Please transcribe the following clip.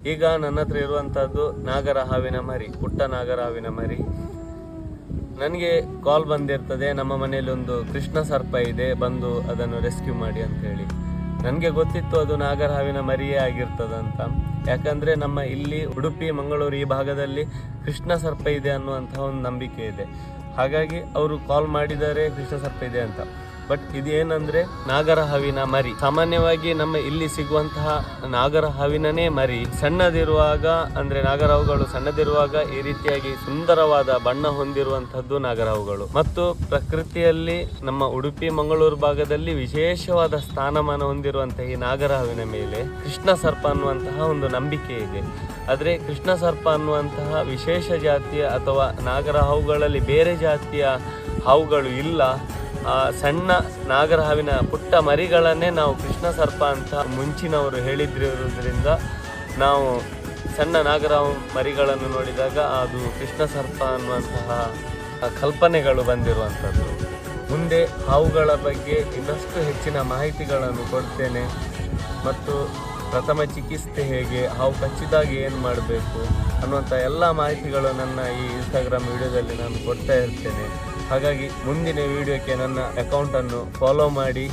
ಈಗ ನನ್ನ ಹತ್ರ ಇರುವಂತಹದ್ದು ನಾಗರ ಹಾವಿನ ಮರಿ, ಪುಟ್ಟ ನಾಗರ ಹಾವಿನ ಮರಿ. ನನಗೆ ಕಾಲ್ ಬಂದಿರ್ತದೆ, ನಮ್ಮ ಮನೆಯಲ್ಲಿ ಒಂದು ಕೃಷ್ಣ ಸರ್ಪ ಇದೆ, ಬಂದು ಅದನ್ನು ರೆಸ್ಕ್ಯೂ ಮಾಡಿ ಅಂತ ಹೇಳಿ. ನನಗೆ ಗೊತ್ತಿತ್ತು ಅದು ನಾಗರ ಹಾವಿನ ಮರಿಯೇ ಆಗಿರ್ತದಂತ. ಯಾಕಂದರೆ ನಮ್ಮ ಇಲ್ಲಿ ಉಡುಪಿ ಮಂಗಳೂರು ಈ ಭಾಗದಲ್ಲಿ ಕೃಷ್ಣ ಸರ್ಪ ಇದೆ ಅನ್ನುವಂತಹ ಒಂದು ನಂಬಿಕೆ ಇದೆ. ಹಾಗಾಗಿ ಅವರು ಕಾಲ್ ಮಾಡಿದ್ದಾರೆ ಕೃಷ್ಣ ಸರ್ಪ ಇದೆ ಅಂತ. ಬಟ್ ಇದೇನಂದ್ರೆ ನಾಗರ ಹಾವಿನ ಮರಿ. ಸಾಮಾನ್ಯವಾಗಿ ನಮ್ಮ ಇಲ್ಲಿ ಸಿಗುವಂತಹ ನಾಗರ ಹಾವಿನನೇ ಮರಿ ಸಣ್ಣದಿರುವಾಗ, ಅಂದ್ರೆ ನಾಗರ ಹಾವುಗಳು ಸಣ್ಣದಿರುವಾಗ ಈ ರೀತಿಯಾಗಿ ಸುಂದರವಾದ ಬಣ್ಣ ಹೊಂದಿರುವಂತಹದ್ದು ನಾಗರ ಹಾವುಗಳು. ಮತ್ತು ಪ್ರಕೃತಿಯಲ್ಲಿ ನಮ್ಮ ಉಡುಪಿ ಮಂಗಳೂರು ಭಾಗದಲ್ಲಿ ವಿಶೇಷವಾದ ಸ್ಥಾನಮಾನ ಹೊಂದಿರುವಂತಹ ಈ ನಾಗರ ಹಾವಿನ ಮೇಲೆ ಕೃಷ್ಣ ಸರ್ಪ ಅನ್ನುವಂತಹ ಒಂದು ನಂಬಿಕೆ ಇದೆ. ಆದರೆ ಕೃಷ್ಣ ಸರ್ಪ ಅನ್ನುವಂತಹ ವಿಶೇಷ ಜಾತಿಯ ಅಥವಾ ನಾಗರ ಹಾವುಗಳಲ್ಲಿ ಬೇರೆ ಜಾತಿಯ ಹಾವುಗಳು ಇಲ್ಲ. ಸಣ್ಣ ನಾಗರ ಹಾವಿನ ಪುಟ್ಟ ಮರಿಗಳನ್ನೇ ನಾವು ಕೃಷ್ಣ ಸರ್ಪ ಅಂತ ಮುಂಚಿನವರು ಹೇಳಿದ್ದಿರುವುದರಿಂದ ನಾವು ಸಣ್ಣ ನಾಗರ ಹಾವು ಮರಿಗಳನ್ನು ನೋಡಿದಾಗ ಅದು ಕೃಷ್ಣ ಸರ್ಪ ಅನ್ನುವಂತಹ ಕಲ್ಪನೆಗಳು ಬಂದಿರುವಂಥದ್ದು. ಮುಂದೆ ಹಾವುಗಳ ಬಗ್ಗೆ ಇನ್ನಷ್ಟು ಹೆಚ್ಚಿನ ಮಾಹಿತಿಗಳನ್ನು ಕೊಡ್ತೇನೆ. ಮತ್ತು ಪ್ರಥಮ ಚಿಕಿತ್ಸೆ ಹೇಗೆ, ಹಾವು ಕಚ್ಚಿದಾಗ ಏನು ಮಾಡಬೇಕು ಅನ್ನುವಂಥ ಎಲ್ಲ ಮಾಹಿತಿಗಳು ನನ್ನ ಈ ಇನ್ಸ್ಟಾಗ್ರಾಮ್ ವಿಡಿಯೋದಲ್ಲಿ ನಾನು ಕೊಡ್ತಾ ಇರ್ತೇನೆ. ಹಾಗಾಗಿ ಮುಂದಿನ ವಿಡಿಯೋಕ್ಕೆ ನನ್ನ ಅಕೌಂಟನ್ನು ಫಾಲೋ ಮಾಡಿ.